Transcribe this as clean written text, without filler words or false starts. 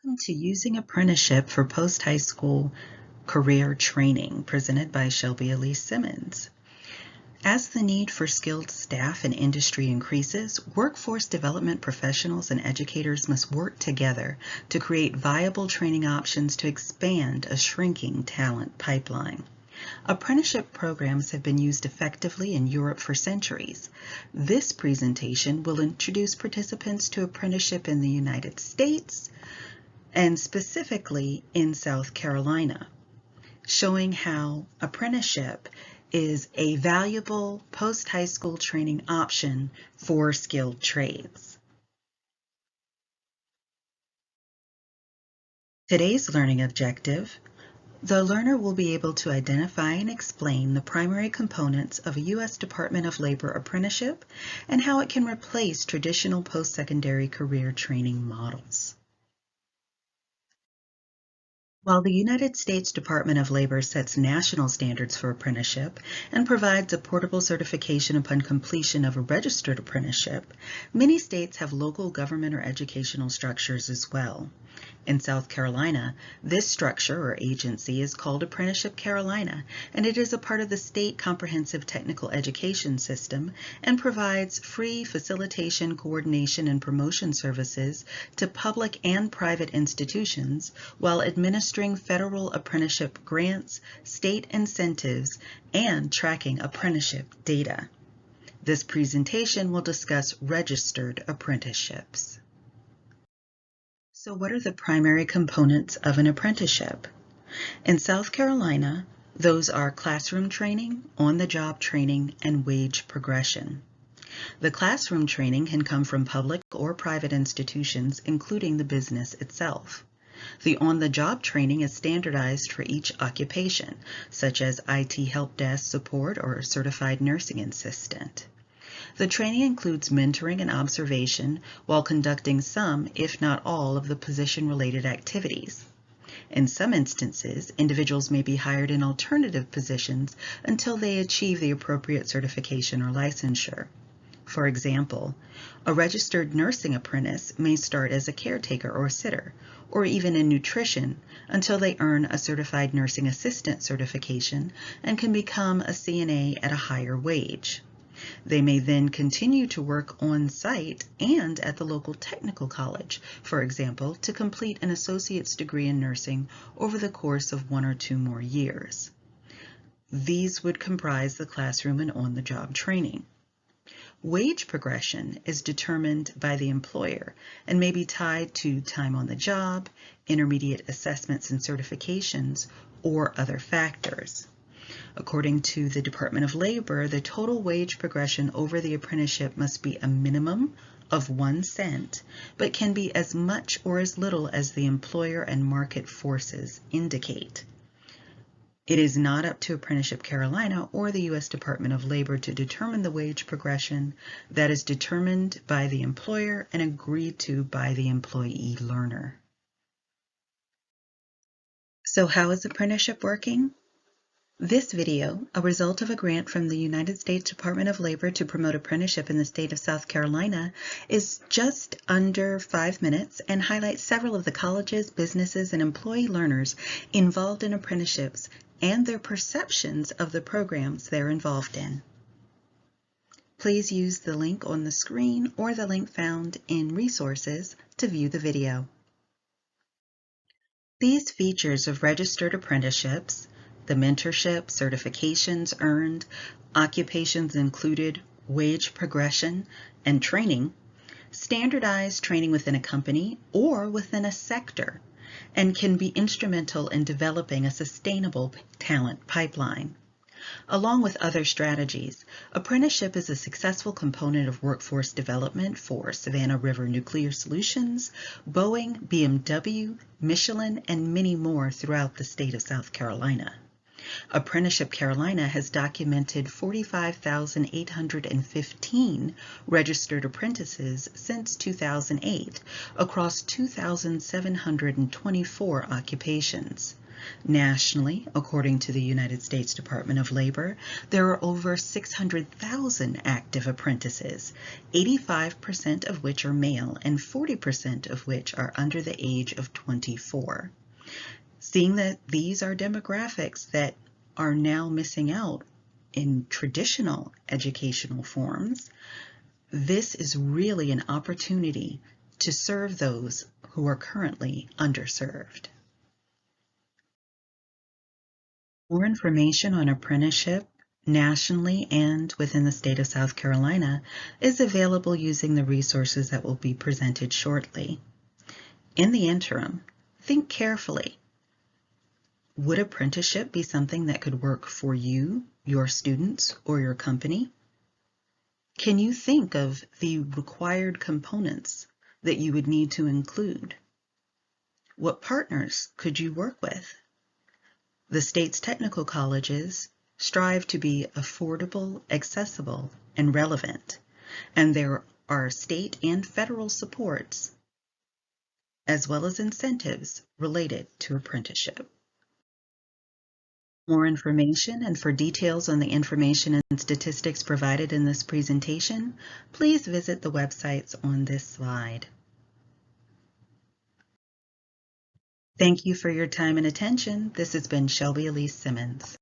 Welcome to Using Apprenticeship for Post-High School Career Training, presented by Shelby Elise Simmons. As the need for skilled staff in industry increases, workforce development professionals and educators must work together to create viable training options to expand a shrinking talent pipeline. Apprenticeship programs have been used effectively in Europe for centuries. This presentation will introduce participants to apprenticeship in the United States, and specifically in South Carolina, showing how apprenticeship is a valuable post-high school training option for skilled trades. Today's learning objective: the learner will be able to identify and explain the primary components of a U.S. Department of Labor apprenticeship and how it can replace traditional post-secondary career training models. While the United States Department of Labor sets national standards for apprenticeship and provides a portable certification upon completion of a registered apprenticeship, many states have local government or educational structures as well. In South Carolina, this structure or agency is called Apprenticeship Carolina, and it is a part of the state comprehensive technical education system and provides free facilitation, coordination, and promotion services to public and private institutions while administering federal apprenticeship grants, state incentives, and tracking apprenticeship data. This presentation will discuss registered apprenticeships. So what are the primary components of an apprenticeship? In South Carolina, those are classroom training, on-the-job training, and wage progression. The classroom training can come from public or private institutions, including the business itself. The on-the-job training is standardized for each occupation, such as IT help desk support or certified nursing assistant. The training includes mentoring and observation while conducting some, if not all, of the position-related activities. In some instances, individuals may be hired in alternative positions until they achieve the appropriate certification or licensure. For example, a registered nursing apprentice may start as a caretaker or sitter, or even in nutrition, until they earn a certified nursing assistant certification and can become a CNA at a higher wage. They may then continue to work on site and at the local technical college, for example, to complete an associate's degree in nursing over the course of 1 or 2 more years. These would comprise the classroom and on-the-job training. Wage progression is determined by the employer and may be tied to time on the job, intermediate assessments and certifications, or other factors. According to the Department of Labor, the total wage progression over the apprenticeship must be a minimum of 1 cent, but can be as much or as little as the employer and market forces indicate. It is not up to Apprenticeship Carolina or the U.S. Department of Labor to determine the wage progression. That is determined by the employer and agreed to by the employee learner. So how is apprenticeship working? This video, a result of a grant from the United States Department of Labor to promote apprenticeship in the state of South Carolina, is just under 5 minutes and highlights several of the colleges, businesses, and employee learners involved in apprenticeships and their perceptions of the programs they're involved in. Please use the link on the screen or the link found in Resources to view the video. These features of registered apprenticeships, the mentorship, certifications earned, occupations included, wage progression, and training, standardized training within a company or within a sector, and can be instrumental in developing a sustainable talent pipeline. Along with other strategies, apprenticeship is a successful component of workforce development for Savannah River Nuclear Solutions, Boeing, BMW, Michelin, and many more throughout the state of South Carolina. Apprenticeship Carolina has documented 45,815 registered apprentices since 2008 across 2,724 occupations. Nationally, according to the United States Department of Labor, there are over 600,000 active apprentices, 85% of which are male and 40% of which are under the age of 24. Seeing that these are demographics that are now missing out in traditional educational forms, this is really an opportunity to serve those who are currently underserved. More information on apprenticeship nationally and within the state of South Carolina is available using the resources that will be presented shortly. In the interim, think carefully. Would apprenticeship be something that could work for you, your students, or your company? Can you think of the required components that you would need to include? What partners could you work with? The state's technical colleges strive to be affordable, accessible, and relevant, and there are state and federal supports as well as incentives related to apprenticeship. More information and for details on the information and statistics provided in this presentation, please visit the websites on this slide. Thank you for your time and attention. This has been Shelby Elise Simmons.